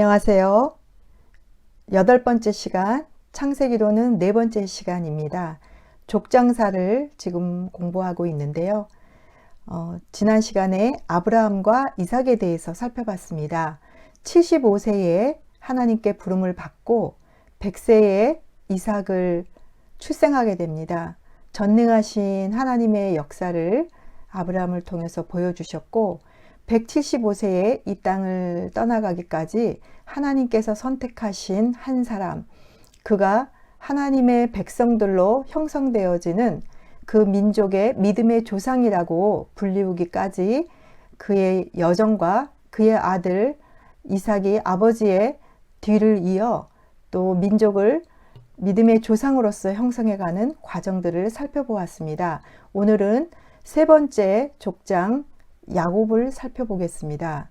안녕하세요. 8번째 시간, 창세기로는 4번째 시간입니다. 족장사를 지금 공부하고 있는데요. 지난 시간에 아브라함과 이삭에 대해서 살펴봤습니다. 75세에 하나님께 부름을 받고 100세에 이삭을 출생하게 됩니다. 전능하신 하나님의 역사를 아브라함을 통해서 보여주셨고 175세에 이 땅을 떠나가기까지 하나님께서 선택하신 한 사람, 그가 하나님의 백성들로 형성되어지는 그 민족의 믿음의 조상이라고 불리우기까지 그의 여정과 그의 아들 이삭이 아버지의 뒤를 이어 또 민족을 믿음의 조상으로서 형성해가는 과정들을 살펴보았습니다. 오늘은 세 번째 족장 야곱을 살펴보겠습니다.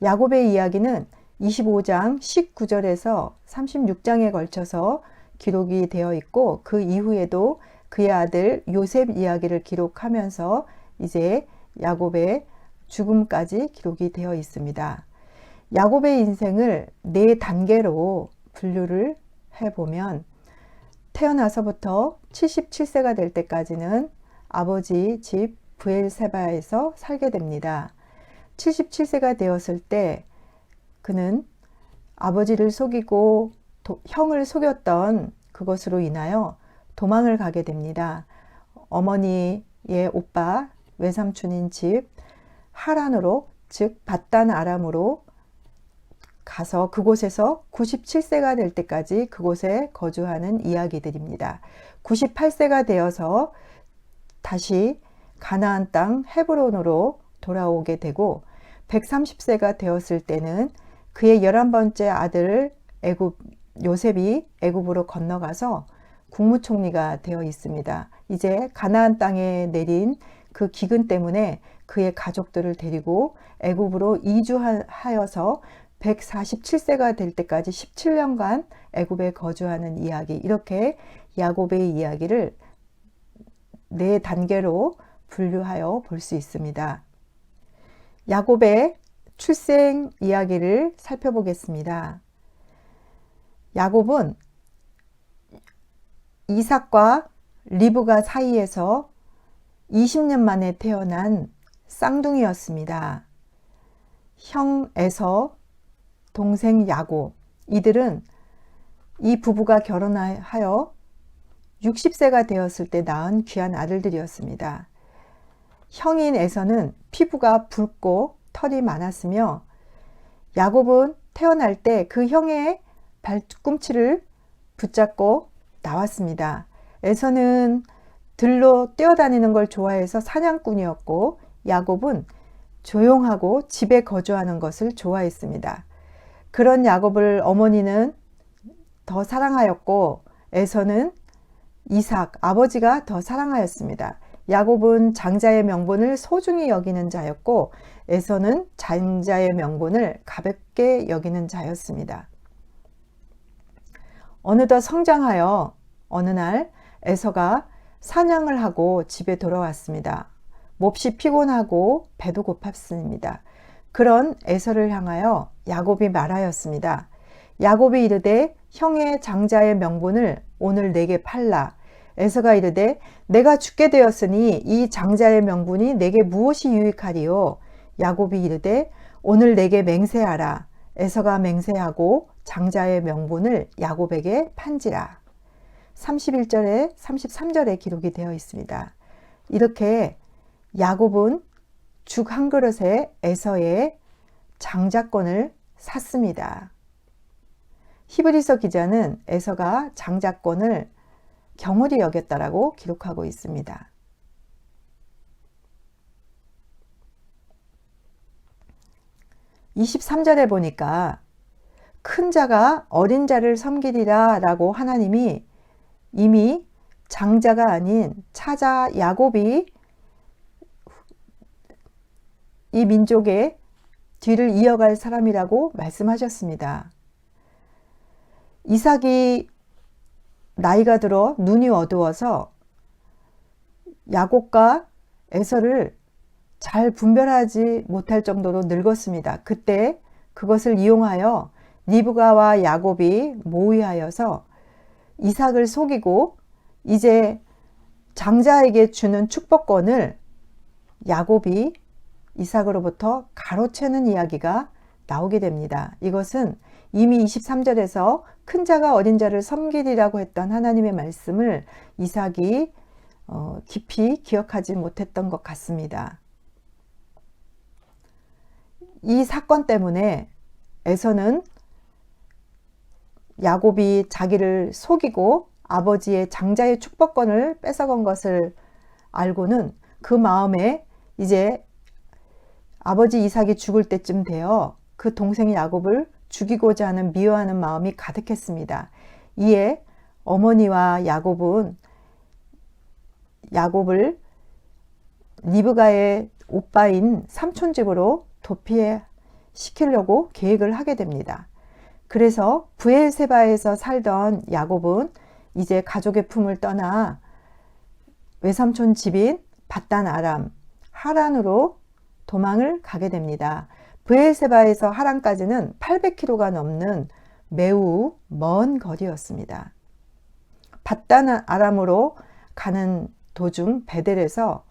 야곱의 이야기는 25장 19절에서 36장에 걸쳐서 기록이 되어 있고 그 이후에도 그의 아들 요셉 이야기를 기록하면서 이제 야곱의 죽음까지 기록이 되어 있습니다. 야곱의 인생을 4단계로 분류를 해보면 태어나서부터 77세가 될 때까지는 아버지 집 브엘세바에서 살게 됩니다. 77세가 되었을 때 그는 아버지를 속이고 형을 속였던 그것으로 인하여 도망을 가게 됩니다. 어머니의 오빠 외삼촌인 집 하란으로, 즉 밧단 아람으로 가서 그곳에서 97세가 될 때까지 그곳에 거주하는 이야기들입니다. 98세가 되어서 다시 가나안 땅 헤브론으로 돌아오게 되고 130세가 되었을 때는 그의 11번째 아들 요셉이 애굽으로 건너가서 국무총리가 되어 있습니다. 이제 가나안 땅에 내린 그 기근 때문에 그의 가족들을 데리고 애굽으로 이주하여서 147세가 될 때까지 17년간 애굽에 거주하는 이야기, 이렇게 야곱의 이야기를 4단계로 분류하여 볼 수 있습니다. 야곱의 출생 이야기를 살펴보겠습니다. 야곱은 이삭과 리브가 사이에서 20년 만에 태어난 쌍둥이였습니다. 형 에서, 동생 야곱, 이들은 이 부부가 결혼하여 60세가 되었을 때 낳은 귀한 아들들이었습니다. 형인 에서는 피부가 붉고 털이 많았으며 야곱은 태어날 때 그 형의 발꿈치를 붙잡고 나왔습니다. 에서는 들로 뛰어다니는 걸 좋아해서 사냥꾼이었고 야곱은 조용하고 집에 거주하는 것을 좋아했습니다. 그런 야곱을 어머니는 더 사랑하였고 에서는 이삭, 아버지가 더 사랑하였습니다. 야곱은 장자의 명분을 소중히 여기는 자였고 에서는 장자의 명분을 가볍게 여기는 자였습니다. 어느덧 성장하여 어느 날 에서가 사냥을 하고 집에 돌아왔습니다. 몹시 피곤하고 배도 고팠습니다. 그런 에서를 향하여 야곱이 말하였습니다. 야곱이 이르되 형의 장자의 명분을 오늘 내게 팔라. 에서가 이르되 내가 죽게 되었으니 이 장자의 명분이 내게 무엇이 유익하리요? 야곱이 이르되 오늘 내게 맹세하라. 에서가 맹세하고 장자의 명분을 야곱에게 판지라. 31절에 33절에 기록이 되어 있습니다. 이렇게 야곱은 죽 한 그릇에 에서의 장자권을 샀습니다. 히브리서 기자는 에서가 장자권을 경홀히 여겼다라고 기록하고 있습니다. (23절에) 보니까 큰 자가 어린 자를 섬기리라 라고 하나님이 이미 장자가 아닌 차자 야곱이 이 민족의 뒤를 이어갈 사람이라고 말씀하셨습니다. 이삭이 나이가 들어 눈이 어두워서 야곱과 에서를 잘 분별하지 못할 정도로 늙었습니다. 그때 그것을 이용하여 리브가와 야곱이 모의하여서 이삭을 속이고 이제 장자에게 주는 축복권을 야곱이 이삭으로부터 가로채는 이야기가 나오게 됩니다. 이것은 이미 23절에서 큰 자가 어린 자를 섬기리라고 했던 하나님의 말씀을 이삭이 깊이 기억하지 못했던 것 같습니다. 이 사건 때문에 에서는 야곱이 자기를 속이고 아버지의 장자의 축복권을 뺏어간 것을 알고는 그 마음에 이제 아버지 이삭이 죽을 때쯤 되어 그 동생 야곱을 죽이고자 하는 미워하는 마음이 가득했습니다. 이에 어머니와 야곱은 야곱을 리브가의 오빠인 삼촌 집으로 도피시키려고 계획을 하게 됩니다. 그래서 브엘세바에서 살던 야곱은 이제 가족의 품을 떠나 외삼촌 집인 밧단 아람 하란으로 도망을 가게 됩니다. 브엘세바에서 하란까지는 800km가 넘는 매우 먼 거리였습니다. 밧단 아람으로 가는 도중 베델에서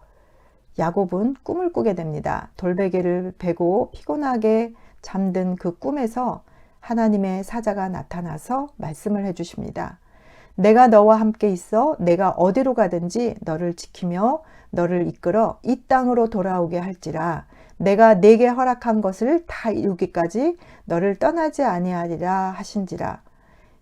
야곱은 꿈을 꾸게 됩니다. 돌베개를 베고 피곤하게 잠든 그 꿈에서 하나님의 사자가 나타나서 말씀을 해주십니다. 내가 너와 함께 있어 내가 어디로 가든지 너를 지키며 너를 이끌어 이 땅으로 돌아오게 할지라. 내가 네게 허락한 것을 다 이루기까지 너를 떠나지 아니하리라 하신지라.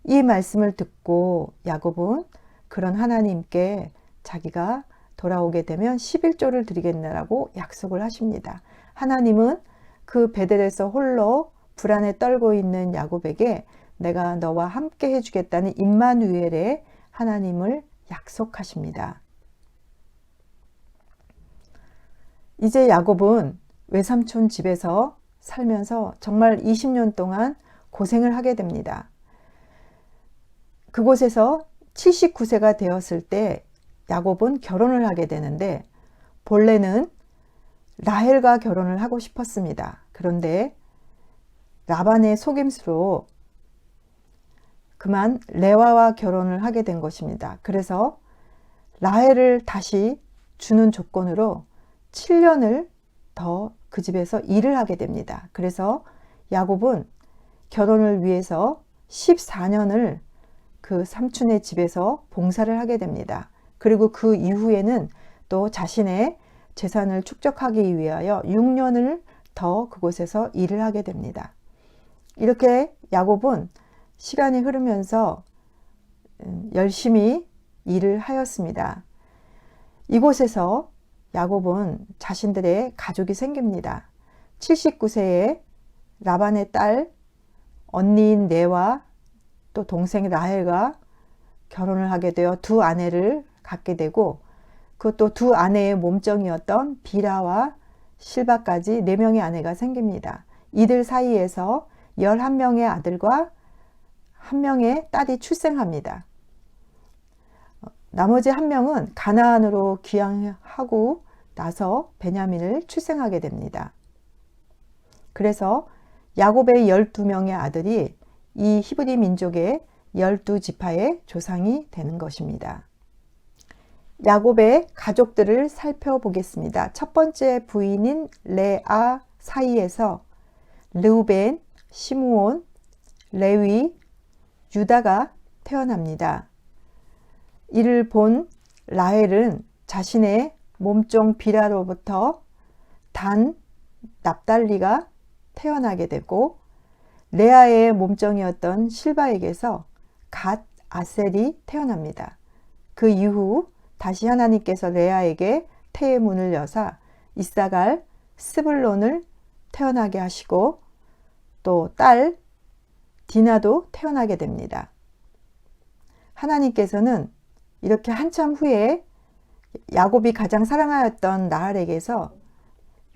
이 말씀을 듣고 야곱은 그런 하나님께 자기가 돌아오게 되면 11조를 드리겠느라고 약속을 하십니다. 하나님은 그 베델에서 홀로 불안에 떨고 있는 야곱에게 내가 너와 함께 해주겠다는 임마누엘의 하나님을 약속하십니다. 이제 야곱은 외삼촌 집에서 살면서 정말 20년 동안 고생을 하게 됩니다. 그곳에서 79세가 되었을 때 야곱은 결혼을 하게 되는데 본래는 라헬과 결혼을 하고 싶었습니다. 그런데 라반의 속임수로 그만 레와와 결혼을 하게 된 것입니다. 그래서 라헬을 다시 주는 조건으로 7년을 더 그 집에서 일을 하게 됩니다. 그래서 야곱은 결혼을 위해서 14년을 그 삼촌의 집에서 봉사를 하게 됩니다. 그리고 그 이후에는 또 자신의 재산을 축적하기 위하여 6년을 더 그곳에서 일을 하게 됩니다. 이렇게 야곱은 시간이 흐르면서 열심히 일을 하였습니다. 이곳에서 야곱은 자신들의 가족이 생깁니다. 79세에 라반의 딸 언니인 레와 또 동생 라헬과 결혼을 하게 되어 두 아내를 갖게 되고 그 또 두 아내의 몸종이었던 비라와 실바까지 4명의 아내가 생깁니다. 이들 사이에서 11명의 아들과 1명의 딸이 출생합니다. 나머지 1명은 가나안으로 귀향하고 나서 베냐민을 출생하게 됩니다. 그래서 야곱의 12명의 아들이 이 히브리 민족의 12지파의 조상이 되는 것입니다. 야곱의 가족들을 살펴보겠습니다. 첫 번째 부인인 레아 사이에서 르우벤, 시므온, 레위, 유다가 태어납니다. 이를 본 라헬은 자신의 몸종 비라로부터 단, 납달리가 태어나게 되고 레아의 몸종이었던 실바에게서 갓, 아셀이 태어납니다. 그 이후 다시 하나님께서 레아에게 태의 문을 여사 이사갈, 스불론을 태어나게 하시고 또 딸 디나도 태어나게 됩니다. 하나님께서는 이렇게 한참 후에 야곱이 가장 사랑하였던 라헬에게서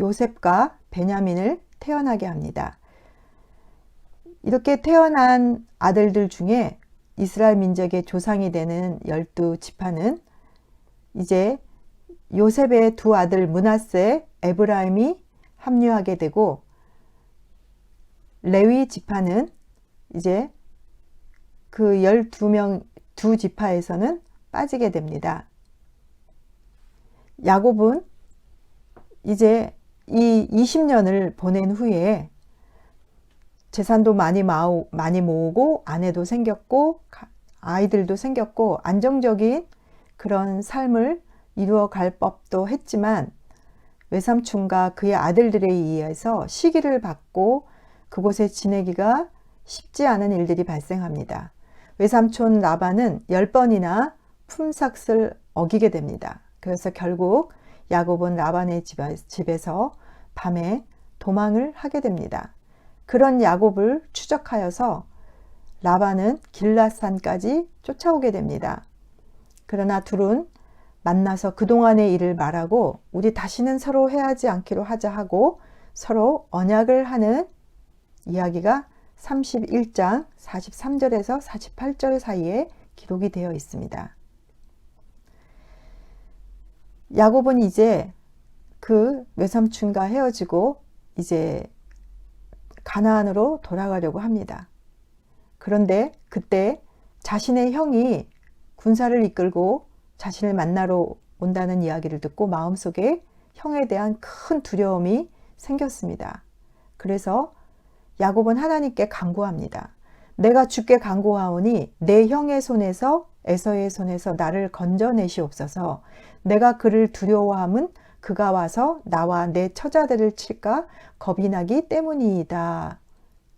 요셉과 베냐민을 태어나게 합니다. 이렇게 태어난 아들들 중에 이스라엘 민족의 조상이 되는 12지파는 이제 요셉의 두 아들 므낫세, 에브라임이 합류하게 되고 레위 지파는 이제 그 12명 두 지파에서는 빠지게 됩니다. 야곱은 이제 이 20년을 보낸 후에 재산도 많이 모으고 아내도 생겼고 아이들도 생겼고 안정적인 그런 삶을 이루어 갈 법도 했지만 외삼촌과 그의 아들들에 의해서 시기를 받고 그곳에 지내기가 쉽지 않은 일들이 발생합니다. 외삼촌 라반은 10번이나 품삯을 어기게 됩니다. 그래서 결국 야곱은 라반의 집에서 밤에 도망을 하게 됩니다. 그런 야곱을 추적하여서 라반은 길랏산까지 쫓아오게 됩니다. 그러나 둘은 만나서 그동안의 일을 말하고 우리 다시는 서로 해하지 않기로 하자 하고 서로 언약을 하는 이야기가 31장 43절에서 48절 사이에 기록이 되어 있습니다. 야곱은 이제 그 외삼촌과 헤어지고 이제 가나안으로 돌아가려고 합니다. 그런데 그때 자신의 형이 군사를 이끌고 자신을 만나러 온다는 이야기를 듣고 마음속에 형에 대한 큰 두려움이 생겼습니다. 그래서 야곱은 하나님께 간구합니다. 내가 주께 간구하오니 내 형의 손에서 에서의 손에서 나를 건져내시옵소서. 내가 그를 두려워함은 그가 와서 나와 내 처자들을 칠까 겁이 나기 때문이다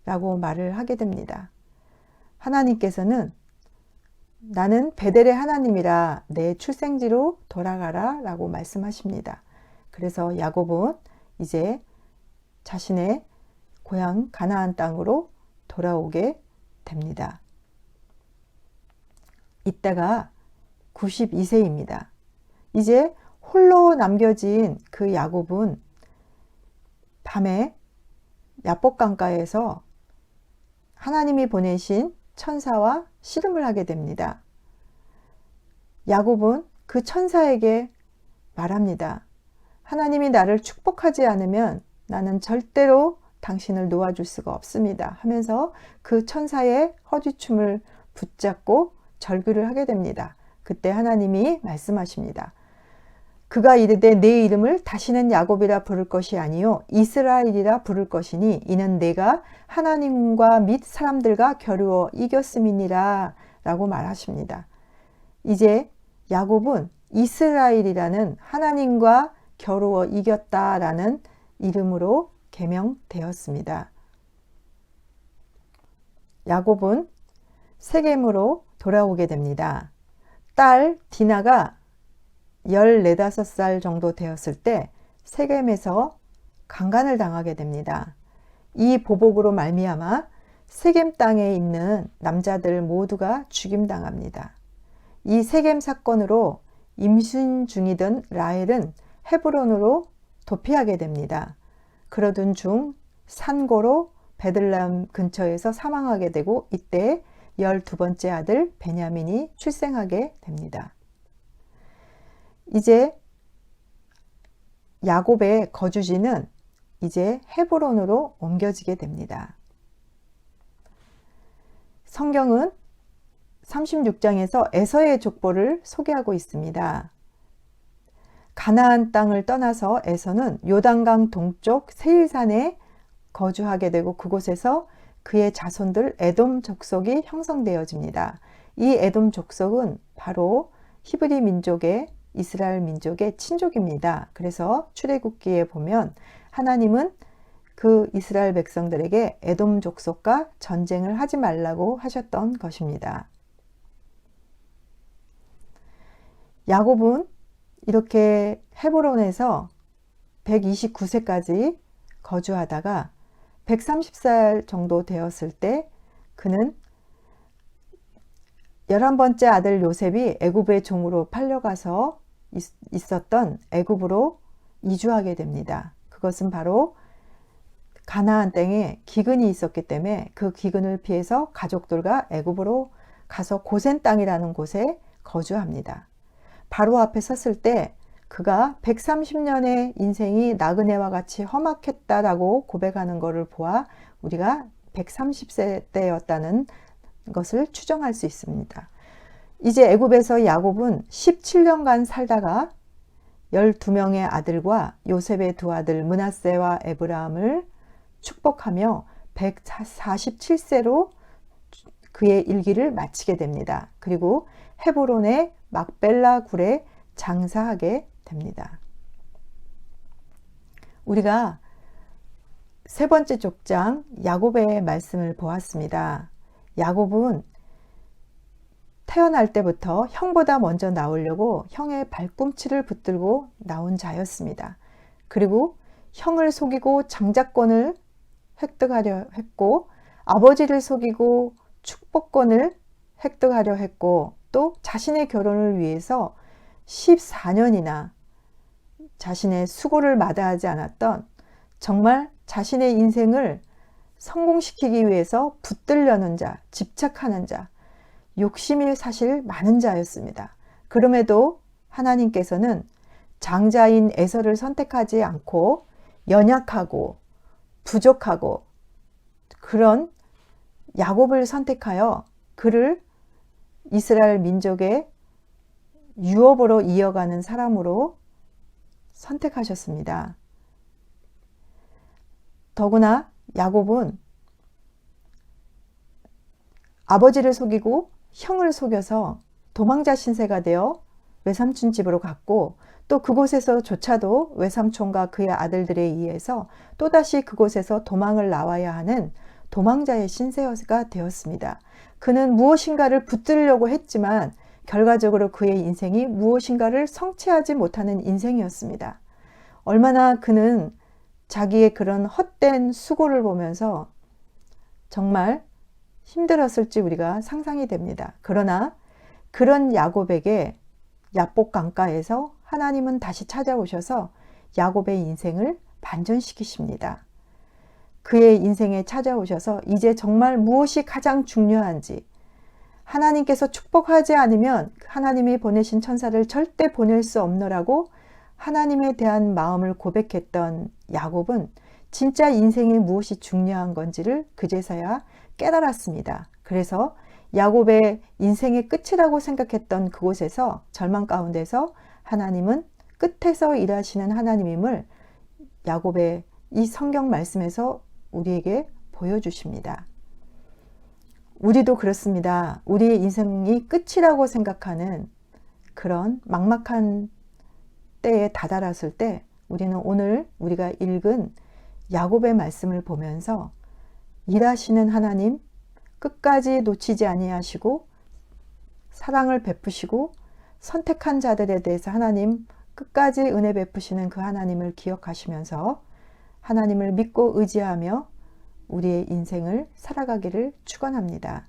라고 말을 하게 됩니다. 하나님께서는 나는 베델의 하나님이라 내 출생지로 돌아가라 라고 말씀하십니다. 그래서 야곱은 이제 자신의 고향 가나안 땅으로 돌아오게 됩니다. 이때가 92세입니다. 이제 홀로 남겨진 그 야곱은 밤에 야복 강가에서 하나님이 보내신 천사와 씨름을 하게 됩니다. 야곱은 그 천사에게 말합니다. 하나님이 나를 축복하지 않으면 나는 절대로 당신을 놓아줄 수가 없습니다 하면서 그 천사의 허리춤을 붙잡고 절규를 하게 됩니다. 그때 하나님이 말씀하십니다. 그가 이르되 내 이름을 다시는 야곱이라 부를 것이 아니요 이스라엘이라 부를 것이니 이는 내가 하나님과 및 사람들과 겨루어 이겼음이니라 라고 말하십니다. 이제 야곱은 이스라엘이라는 하나님과 겨루어 이겼다라는 이름으로 개명되었습니다. 야곱은 세겜으로 돌아오게 됩니다. 딸 디나가 14~15살 정도 되었을 때 세겜에서 강간을 당하게 됩니다. 이 보복으로 말미암아 세겜 땅에 있는 남자들 모두가 죽임당합니다. 이 세겜 사건으로 임신 중이던 라헬은 헤브론으로 도피하게 됩니다. 그러던 중 산고로 베들레헴 근처에서 사망하게 되고 이때 12번째 아들 베냐민이 출생하게 됩니다. 이제 야곱의 거주지는 이제 헤브론으로 옮겨지게 됩니다. 성경은 36장에서 에서의 족보를 소개하고 있습니다. 가나안 땅을 떠나서 에서는 요단강 동쪽 세일산에 거주하게 되고 그곳에서 그의 자손들 에돔 족속이 형성되어집니다. 이 에돔 족속은 바로 히브리 민족의 이스라엘 민족의 친족입니다. 그래서 출애굽기에 보면 하나님은 그 이스라엘 백성들에게 에돔 족속과 전쟁을 하지 말라고 하셨던 것입니다. 야곱은 이렇게 헤브론에서 129세까지 거주하다가 130살 정도 되었을 때 그는 11번째 아들 요셉이 애굽의 종으로 팔려가서 있었던 애굽으로 이주하게 됩니다. 그것은 바로 가나안 땅에 기근이 있었기 때문에 그 기근을 피해서 가족들과 애굽으로 가서 고센 땅이라는 곳에 거주합니다. 바로 앞에 섰을 때 그가 130년의 인생이 나그네와 같이 험악했다라고 고백하는 것을 보아 우리가 130세 때였다는 것을 추정할 수 있습니다. 이제 애굽에서 야곱은 17년간 살다가 12명의 아들과 요셉의 두 아들 므낫세와 에브라함을 축복하며 147세로 그의 일기를 마치게 됩니다. 그리고 헤브론의 막벨라 굴에 장사하게 됩니다. 우리가 세 번째 족장 야곱의 말씀을 보았습니다. 야곱은 태어날 때부터 형보다 먼저 나오려고 형의 발꿈치를 붙들고 나온 자였습니다. 그리고 형을 속이고 장자권을 획득하려 했고, 아버지를 속이고 축복권을 획득하려 했고, 또 자신의 결혼을 위해서 14년이나 자신의 수고를 마다하지 않았던, 정말 자신의 인생을 성공시키기 위해서 붙들려는 자, 집착하는 자, 욕심이 사실 많은 자였습니다. 그럼에도 하나님께서는 장자인 에서를 선택하지 않고 연약하고 부족하고 그런 야곱을 선택하여 그를 이스라엘 민족의 유업으로 이어가는 사람으로 선택하셨습니다. 더구나 야곱은 아버지를 속이고 형을 속여서 도망자 신세가 되어 외삼촌 집으로 갔고, 또 그곳에서조차도 외삼촌과 그의 아들들에 의해서 또다시 그곳에서 도망을 나와야 하는 도망자의 신세가 되었습니다. 그는 무엇인가를 붙들려고 했지만 결과적으로 그의 인생이 무엇인가를 성취하지 못하는 인생이었습니다. 얼마나 그는 자기의 그런 헛된 수고를 보면서 정말 힘들었을지 우리가 상상이 됩니다. 그러나 그런 야곱에게 야복 강가에서 하나님은 다시 찾아오셔서 야곱의 인생을 반전시키십니다. 그의 인생에 찾아오셔서 이제 정말 무엇이 가장 중요한지, 하나님께서 축복하지 않으면 하나님이 보내신 천사를 절대 보낼 수 없노라고 하나님에 대한 마음을 고백했던 야곱은 진짜 인생에 무엇이 중요한 건지를 그제서야 깨달았습니다. 그래서 야곱의 인생의 끝이라고 생각했던 그곳에서, 절망 가운데서 하나님은 끝에서 일하시는 하나님임을 야곱의 이 성경 말씀에서 우리에게 보여주십니다. 우리도 그렇습니다. 우리의 인생이 끝이라고 생각하는 그런 막막한 때에 다다랐을 때 우리는 오늘 우리가 읽은 야곱의 말씀을 보면서 일하시는 하나님, 끝까지 놓치지 아니하시고 사랑을 베푸시고 선택한 자들에 대해서 하나님 끝까지 은혜 베푸시는 그 하나님을 기억하시면서 하나님을 믿고 의지하며 우리의 인생을 살아가기를 축원합니다.